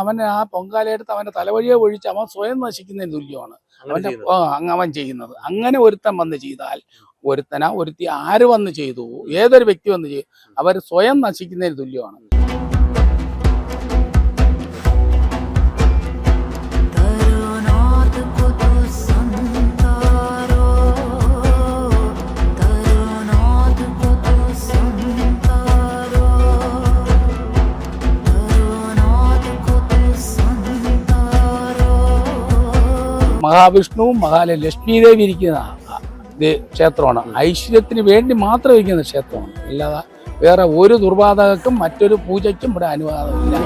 അവൻ ആ പൊങ്കാലയെടുത്ത് അവന്റെ തലവഴിയെ ഒഴിച്ച് അവൻ സ്വയം നശിക്കുന്നതിന് തുല്യമാണ് അവൻ ചെയ്യുന്നത്. അങ്ങനെ ഒരുത്തൻ വന്ന് ചെയ്താൽ, ഒരുത്തി ആര് വന്ന് ചെയ്തു, ഏതൊരു വ്യക്തി വന്ന് ചെയ്തു, അവർ സ്വയം നശിക്കുന്നതിന് തുല്യമാണ്. മഹാവിഷ്ണുവും ലക്ഷ്മി ദേവി ഇരിക്കുന്ന ക്ഷേത്രമാണ്. ഐശ്വര്യത്തിന് വേണ്ടി മാത്രം ഇരിക്കുന്ന ക്ഷേത്രമാണ്. അല്ലാതെ വേറെ ഒരു ദുർവാതകക്കും മറ്റൊരു പൂജയ്ക്കും ഇവിടെ അനുവാദമില്ല.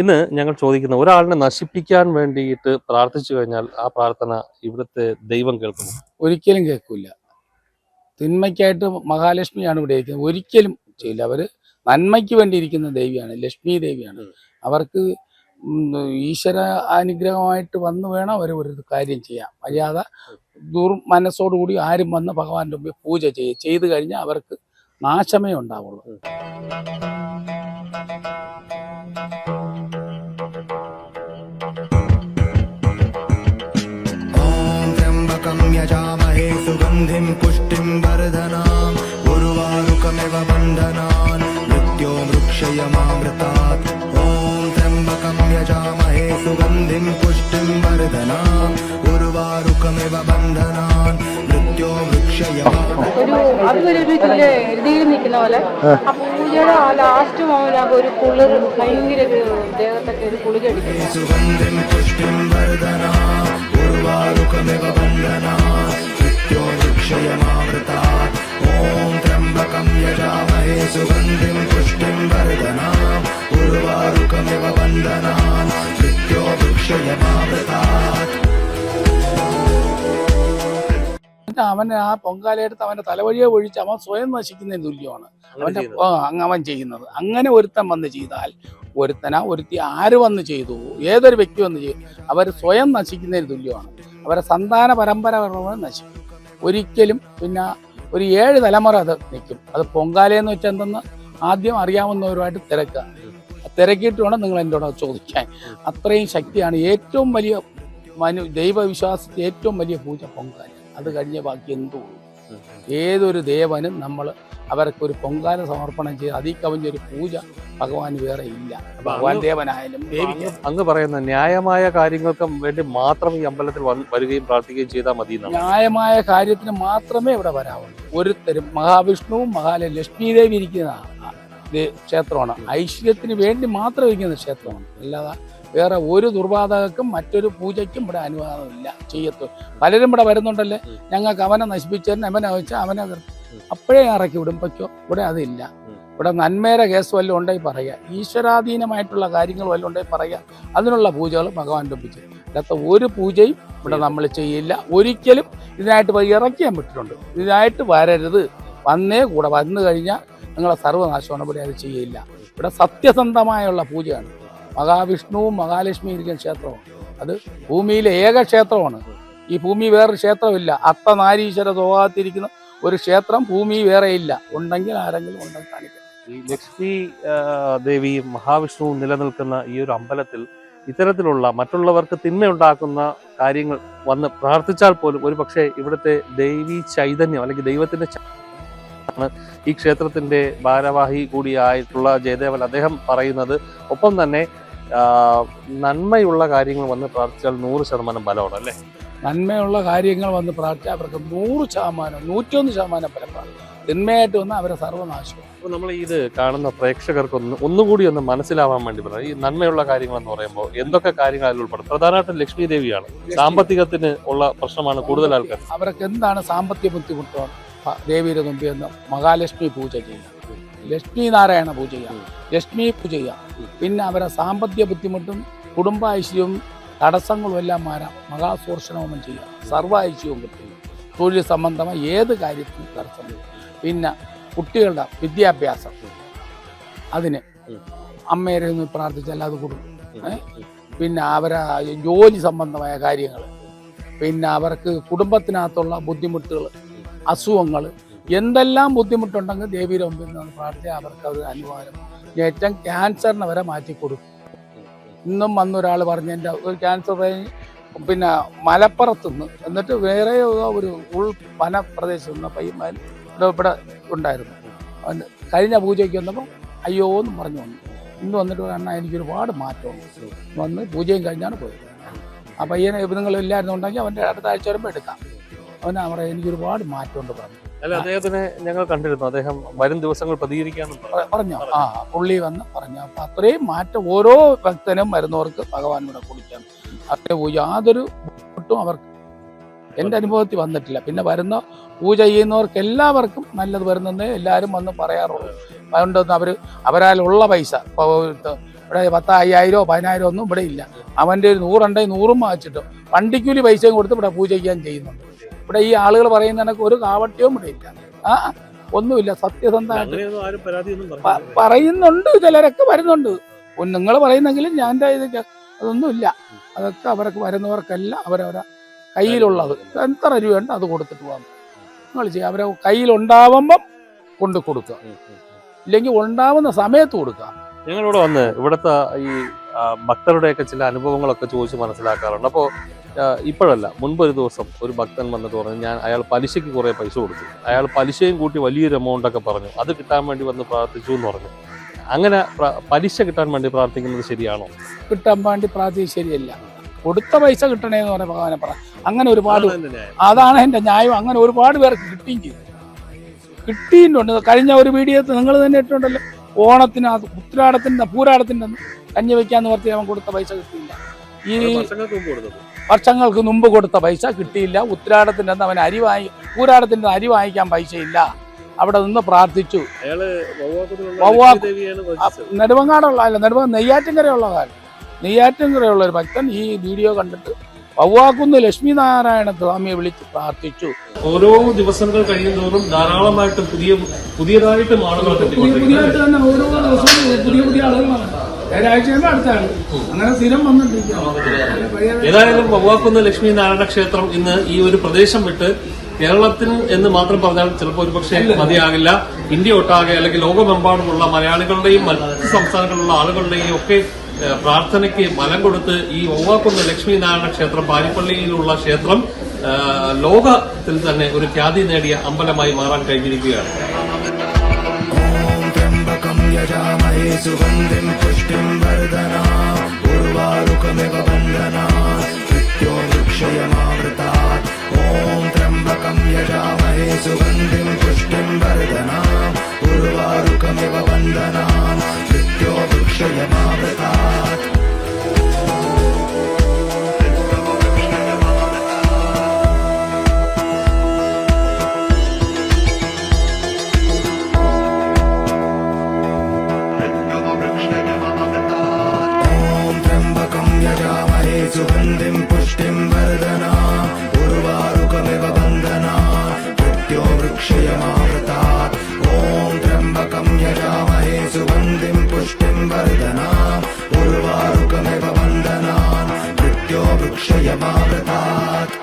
ഇന്ന് ഞങ്ങൾ ചോദിക്കുന്ന, ഒരാളിനെ നശിപ്പിക്കാൻ വേണ്ടിയിട്ട് പ്രാർത്ഥിച്ചു കഴിഞ്ഞാൽ ആ പ്രാർത്ഥന ഇവിടുത്തെ ദൈവം കേൾക്കുന്നു? ഒരിക്കലും കേൾക്കില്ല. തിന്മയ്ക്കായിട്ട് മഹാലക്ഷ്മിയാണ് ഇവിടെ ഇരിക്കുന്നത്, ഒരിക്കലും ചെയ്യില്ല. അവർ നന്മയ്ക്ക് വേണ്ടി ഇരിക്കുന്ന ദേവിയാണ്, ലക്ഷ്മി ദേവിയാണ്. അവർക്ക് ഈശ്വര അനുഗ്രഹമായിട്ട് വന്ന് വേണം അവർ ഒരു കാര്യം ചെയ്യാം. അല്ലാതെ മനസ്സോടുകൂടി ആരും വന്ന് ഭഗവാന്റെ മുമ്പിൽ പൂജ ചെയ്ത് കഴിഞ്ഞാൽ അവർക്ക് നാശമേ ഉണ്ടാവുള്ളൂ. यजामहे सुगन्धिं पुष्टिं वर्धनाम् उर्वारुकमिव बन्धनान् मृत्यो वृक्षयमामृतात् ॐ त्र्यम्बकं यजामहे सुगन्धिं पुष्टिं वर्धनाम् उर्वारुकमिव बन्धनान् मृत्यो എഴുതിയിൽ നിൽക്കുന്ന പോലെ ആ പൂജയുടെ ആ ലാസ്റ്റ് മോഹനാകും ഒരു കുളിർ, ഭയങ്കര ദേഹത്തൊക്കെ ഒരു കുളിരടിക്കും. सुगन्धिं पुष्टिं वर्धनाम् उर्वारुकमिव बन्धनान् मृत्यो वृक्षयमामृतात् ॐ त्र्यम्बकं यजामहे सुगन्धिं पुष्टिं वर्धनाम् उर्वारुकमिव बन्धनान् मृत्यो वृक्षयमामृतात्. അവൻ ആ പൊങ്കാലയെടുത്ത് അവന്റെ തലവഴിയെ ഒഴിച്ച് അവൻ സ്വയം നശിക്കുന്നതിന് തുല്യമാണ് അവൻ ചെയ്യുന്നത്. അങ്ങനെ ഒരുത്തൻ വന്ന് ചെയ്താൽ, ഒരുത്തി ആര് വന്ന് ചെയ്തു, ഏതൊരു വ്യക്തി വന്ന് ചെയ്തു, അവർ സ്വയം നശിക്കുന്നതിന് തുല്യമാണ്. അവരെ സന്താന പരമ്പര നശിക്കും ഒരിക്കലും. പിന്നെ ഒരു 7 തലമുറ അത് നിൽക്കും. അത് പൊങ്കാലയെന്ന് വെച്ചാൽ എന്തെന്ന് ആദ്യം അറിയാവുന്നവരുമായിട്ട് തിരക്കിയിട്ട് വേണം നിങ്ങൾ എന്നോട് ചോദിക്കാൻ. അത്രയും ശക്തിയാണ്. ഏറ്റവും വലിയ ദൈവവിശ്വാസത്തിൽ ഏറ്റവും വലിയ പൂജ പൊങ്കാല. അത് കഴിഞ്ഞ ബാക്കി എന്തോ. ഏതൊരു ദേവനും നമ്മൾ അവർക്കൊരു പൊങ്കാല സമർപ്പണം ചെയ്ത് അതിൽ കവിഞ്ഞൊരു പൂജ ഭഗവാൻ വേറെ ഇല്ല. ഭഗവാൻ ദേവനായാലും ദേവിക്ക് അങ്ങ് പറയുന്ന ന്യായമായ കാര്യങ്ങൾക്ക് വേണ്ടി മാത്രം ഈ അമ്പലത്തിൽ വരികയും പ്രാർത്ഥിക്കുകയും ചെയ്താൽ മതി. ന്യായമായ കാര്യത്തിന് മാത്രമേ ഇവിടെ വരാവുള്ളൂ. ഒരുത്തരും മഹാവിഷ്ണുവും ലക്ഷ്മി ദേവി ഇരിക്കുന്ന ക്ഷേത്രമാണ്. ഐശ്വര്യത്തിന് വേണ്ടി മാത്രം ഇരിക്കുന്ന ക്ഷേത്രമാണ്. അല്ലാതെ വേറെ ഒരു ദുർവാതകക്കും മറ്റൊരു പൂജയ്ക്കും ഇവിടെ അനുവാദമില്ല. ചെയ്യത്തു പലരും ഇവിടെ വരുന്നുണ്ടല്ലേ, ഞങ്ങൾക്ക് അവനെ നശിപ്പിച്ചതിന് അവനെ വെച്ചാൽ അവനെ അപ്പോഴേ ഇറക്കി വിടും. പക്ഷോ ഇവിടെ അതില്ല. ഇവിടെ നന്മേരെ കേസ് വല്ലതും ഉണ്ടെങ്കിൽ പറയുക, ഈശ്വരാധീനമായിട്ടുള്ള കാര്യങ്ങൾ വല്ലതും ഉണ്ടെങ്കിൽ പറയുക. അതിനുള്ള പൂജകൾ ഭഗവാൻ ഒപ്പിച്ചു. അല്ലാത്ത ഒരു പൂജയും ഇവിടെ നമ്മൾ ചെയ്യില്ല. ഒരിക്കലും ഇതിനായിട്ട് ഇറക്കിയാൻ വിട്ടിട്ടുണ്ട്. ഇതിനായിട്ട് വരരുത്, വന്നേ കൂടെ വന്നു കഴിഞ്ഞാൽ നിങ്ങളെ സർവ്വനാശമാണ്. ഇവിടെ അത് ചെയ്യില്ല. ഇവിടെ സത്യസന്ധമായുള്ള പൂജയാണ്. മഹാവിഷ്ണുവും മഹാലക്ഷ്മിയും ഇരിക്കുന്ന ക്ഷേത്രമാണ്. അത് ഭൂമിയിലെ ഏക ക്ഷേത്രമാണ്. ഈ ഭൂമി വേറൊരു ക്ഷേത്രമില്ല. അർത്ഥനാരീശ്വര സ്വഭാവത്തിരിക്കുന്ന ഒരു ക്ഷേത്രം ഭൂമി വേറെ ഇല്ല. ഉണ്ടെങ്കിൽ ആരെങ്കിലും ഉണ്ടെങ്കിൽ കാണിക്കാം. ഈ ലക്ഷ്മി ദേവിയും മഹാവിഷ്ണുവും നിലനിൽക്കുന്ന ഈ ഒരു അമ്പലത്തിൽ ഇത്തരത്തിലുള്ള മറ്റുള്ളവർക്ക് തിന്മയുണ്ടാക്കുന്ന കാര്യങ്ങൾ വന്ന് പ്രാർത്ഥിച്ചാൽ പോലും ഒരു പക്ഷേ ഇവിടുത്തെ ദൈവീ ചൈതന്യം അല്ലെങ്കിൽ ദൈവത്തിന്റെ ആണ് ഈ ക്ഷേത്രത്തിന്റെ ഭാരവാഹി കൂടിയായിട്ടുള്ള ജയദേവൻ അദ്ദേഹം പറയുന്നത്. ഒപ്പം തന്നെ നന്മയുള്ള കാര്യങ്ങൾ വന്ന് പ്രാർത്ഥിച്ചാൽ 100% ബലമാണ് അല്ലേ? നന്മയുള്ള കാര്യങ്ങൾ വന്ന് പ്രാർത്ഥിച്ചാൽ അവർക്ക് 100%, 101% ഫലമാണ്. തിന്മയായിട്ട് വന്നാൽ അവരെ സർവ്വനാശം. അപ്പോൾ നമ്മൾ ഇത് കാണുന്ന പ്രേക്ഷകർക്ക് ഒന്നുകൂടി ഒന്ന് മനസ്സിലാവാൻ വേണ്ടി പറയാം. ഈ നന്മയുള്ള കാര്യങ്ങൾ എന്ന് പറയുമ്പോൾ എന്തൊക്കെ കാര്യങ്ങൾ അതിൽ ഉൾപ്പെടും? പ്രധാനമായിട്ടും ലക്ഷ്മി ദേവിയാണ്. സാമ്പത്തികത്തിന് ഉള്ള പ്രശ്നമാണ് കൂടുതൽ ആൾക്കാർ. അവർക്ക് എന്താണ് സാമ്പത്തിക ബുദ്ധിമുട്ടാണ് ദേവിയുടെ മുമ്പിൽ നിന്ന് മഹാലക്ഷ്മി പൂജ ചെയ്യാം, ലക്ഷ്മി നാരായണ പൂജ ചെയ്യാം, ലക്ഷ്മി പൂജ ചെയ്യാം. പിന്നെ അവരെ സാമ്പത്തിക ബുദ്ധിമുട്ടും കുടുംബ ഐശ്വര്യവും തടസ്സങ്ങളും എല്ലാം മാറാം. മഹാസൂർഷണവും ചെയ്യാം. സർവ്വ ഐശ്വര്യവും കിട്ടും. തൊഴിൽ സംബന്ധമായ ഏത് കാര്യത്തിനും തടസ്സം. പിന്നെ കുട്ടികളുടെ വിദ്യാഭ്യാസം, അതിന് അമ്മേരെ ഒന്ന് പ്രാർത്ഥിച്ചാൽ അത് കൊടുക്കും. പിന്നെ അവരെ ജോലി സംബന്ധമായ കാര്യങ്ങൾ, പിന്നെ അവർക്ക് കുടുംബത്തിനകത്തുള്ള ബുദ്ധിമുട്ടുകൾ, അസുഖങ്ങൾ, എന്തെല്ലാം ബുദ്ധിമുട്ടുണ്ടെങ്കിൽ ദേവിയുടെ മുമ്പിൽ നിന്ന് പ്രാർത്ഥിച്ചാൽ അവർക്ക് അത് അനുവാദം. ഏറ്റവും ക്യാൻസറിനെ വരെ മാറ്റിക്കൊടുക്കും. ഇന്നും വന്നൊരാൾ പറഞ്ഞു, എൻ്റെ ഒരു ക്യാൻസർ പിന്നെ മലപ്പുറത്ത് നിന്ന് എന്നിട്ട് വേറെ ഒരു വനപ്രദേശത്ത് നിന്ന് പയ്യന്മാർ ഇവിടെ ഉണ്ടായിരുന്നു. കഴിഞ്ഞ പൂജയ്ക്ക് വന്നപ്പോൾ അയ്യോ എന്നും പറഞ്ഞു വന്നു. ഇന്ന് വന്നിട്ട് അണ്ണാ എനിക്കൊരുപാട് മാറ്റമുണ്ട് വന്ന് പൂജയും കഴിഞ്ഞാണ് പോയത്. ആ പയ്യനെ നിങ്ങളില്ലായിരുന്നുണ്ടെങ്കിൽ അവൻ്റെ അടുത്ത ആഴ്ച വരുമ്പോൾ എടുക്കാം. അവനാ പറയാം എനിക്കൊരുപാട് മാറ്റമുണ്ട് പറഞ്ഞു. അല്ല, അദ്ദേഹത്തിനെ ഞങ്ങൾ കണ്ടിരുന്നു. അദ്ദേഹം വരും ദിവസങ്ങൾ പ്രതികരിക്കാനും പറഞ്ഞു. പുള്ളി വന്ന് പറഞ്ഞു. അപ്പം അത്രയും മാറ്റം ഓരോ ഭക്തനും വരുന്നവർക്ക് ഭഗവാൻ കൂടെ കുടിക്കാൻ അവരെ യാതൊരു ബുദ്ധിമുട്ടും അവർക്ക് എൻ്റെ അനുഭവത്തിൽ വന്നിട്ടില്ല. പിന്നെ വരുന്ന പൂജ ചെയ്യുന്നവർക്ക് എല്ലാവർക്കും നല്ലത് വരുന്നതേ എല്ലാവരും വന്ന് പറയാറുള്ളൂ. അതുകൊണ്ടൊന്നും അവരാലുള്ള പൈസ ഇവിടെ 10,000 10,000 ഒന്നും ഇവിടെ ഇല്ല. അവൻ്റെ ഒരു 100 ഉണ്ടെങ്കിൽ 100 വാങ്ങിച്ചിട്ടും വണ്ടിക്കൂലി പൈസയും കൊടുത്ത് ഇവിടെ പൂജ ചെയ്യാൻ ചെയ്യുന്നുണ്ട്. ഇവിടെ ഈ ആളുകൾ പറയുന്ന കണക്ക് ഒരു കാവട്യവും ഇവിടെ ഇല്ല. ഒന്നുമില്ല. സത്യസന്ധമായിട്ട് പറയുന്നുണ്ട്. ചിലരൊക്കെ വരുന്നുണ്ട്. നിങ്ങൾ പറയുന്നെങ്കിലും ഞാൻ ഇതൊക്കെ അതൊന്നുമില്ല. അതൊക്കെ അവർക്ക് വരുന്നവർക്കെല്ലാം അവരവരെ കയ്യിലുള്ളത് എത്ര രൂപയുണ്ട് അത് കൊടുത്തിട്ട് പോകാം. നിങ്ങൾ ചെയ്യുക. അവരെ കയ്യിലുണ്ടാവുമ്പം കൊണ്ട് കൊടുക്കുക, ഇല്ലെങ്കിൽ ഉണ്ടാവുന്ന സമയത്ത് കൊടുക്കുക. ഞങ്ങളിവിടെ വന്ന് ഇവിടുത്തെ ഈ ഭക്തരുടെയൊക്കെ ചില അനുഭവങ്ങളൊക്കെ ചോദിച്ച് മനസ്സിലാക്കാറുണ്ട്. അപ്പോൾ ഇപ്പോഴല്ല, മുൻപൊരു ദിവസം ഒരു ഭക്തൻ വന്നിട്ട് പറഞ്ഞു, അയാൾ പലിശയ്ക്ക് കുറേ പൈസ കൊടുത്തു. അയാൾ പലിശയും കൂട്ടി വലിയൊരു എമൗണ്ട് ഒക്കെ പറഞ്ഞു. അത് കിട്ടാൻ വേണ്ടി വന്ന് പ്രാർത്ഥിച്ചു എന്ന് പറഞ്ഞു. അങ്ങനെ പലിശ കിട്ടാൻ വേണ്ടി പ്രാർത്ഥിക്കുന്നത് ശരിയാണോ? കിട്ടാൻ വേണ്ടി പ്രാർത്ഥിക്കുന്നത് ശരിയല്ല. കൊടുത്ത പൈസ കിട്ടണേന്ന് പറഞ്ഞ ഭഗവാനെ പറ. അങ്ങനെ ഒരുപാട്, അതാണ് എൻ്റെ ന്യായം. അങ്ങനെ ഒരുപാട് പേർക്ക് കിട്ടുകയും ചെയ്തു, കിട്ടിയിട്ടുണ്ട്. കഴിഞ്ഞ ഒരു വീഡിയോത്തിൽ നിങ്ങൾ തന്നെ ഇട്ടുണ്ടല്ലോ, ഓണത്തിന് ഉത്രാടത്തിൻ്റെ പൂരാടത്തിൻ്റെ കഞ്ഞി വയ്ക്കാന്ന് പറഞ്ഞ് അവൻ കൊടുത്ത പൈസ കിട്ടിയില്ല. ഈ വർഷങ്ങൾക്ക് മുമ്പ് കൊടുത്ത പൈസ കിട്ടിയില്ല. ഉത്രാടത്തിൻ്റെ അന്ന് അവൻ പൂരാടത്തിൻ്റെ അരി വാങ്ങിക്കാൻ പൈസയില്ല. അവിടെ നിന്ന് പ്രാർത്ഥിച്ചു. നെടുമങ്ങാടുള്ള നെയ്യാറ്റിൻകരയുള്ള കാലം, നെയ്യാറ്റിൻകരയുള്ള ഒരു ഭക്തൻ ഈ വീഡിയോ കണ്ടിട്ട് വവ്വാക്കുന്ന് ലക്ഷ്മി നാരായണ സ്വാമിയെ വിളിച്ച് പ്രാർത്ഥിച്ചു. ഓരോ ദിവസങ്ങൾ കഴിയുന്നതോറും ധാരാളമായിട്ട് പുതിയതായിട്ടും ആളുകൾ പുതിയതായിട്ട് തന്നെ ഓരോ ദിവസവും പുതിയ ആളുകളാണ്. ഒരാഴ്ചയുടെ അടുത്താണ് അങ്ങനെ സ്ഥിരം വന്നിട്ടിരിക്കുക. ഏതായാലും വവ്വാക്കുന്ന് ലക്ഷ്മി നാരായണ ക്ഷേത്രം ഇന്ന് ഈ ഒരു പ്രദേശം വിട്ട് കേരളത്തിൽ എന്ന് മാത്രം പറഞ്ഞാൽ ചിലപ്പോൾ ഒരുപക്ഷെ മതിയാകില്ല. ഇന്ത്യ ഒട്ടാകെ അല്ലെങ്കിൽ ലോകമെമ്പാടുമുള്ള മലയാളികളുടെയും മറ്റ് സംസ്ഥാനങ്ങളിലുള്ള ആളുകളുടെയും ഒക്കെ പ്രാർത്ഥനയ്ക്ക് ബലം കൊടുത്ത് ഈ വവ്വാക്കുന്ന് ലക്ഷ്മി നാരായണ ക്ഷേത്രം, പാരിപ്പള്ളിയിലുള്ള ക്ഷേത്രം ലോകത്തിൽ തന്നെ ഒരു ഖ്യാതി നേടിയ അമ്പലമായി മാറാൻ കഴിഞ്ഞിരിക്കുകയാണ്. यजामहे सुगन्धिं पुष्टिं वर्धना उर्वारुकमिव बन्धना मृत्योर्वृक्षयमावृतात् ॐ त्र्यम्बकं यजामहे सुगन्धिं पुष्टिं वर्धना उर्वारुकमिव बन्धना मृत्योर्वृक्षयमावृतात् वर्धनाम् उर्वारुकमिव वन्दनाम् मृत्यो वृक्षयमावृतात्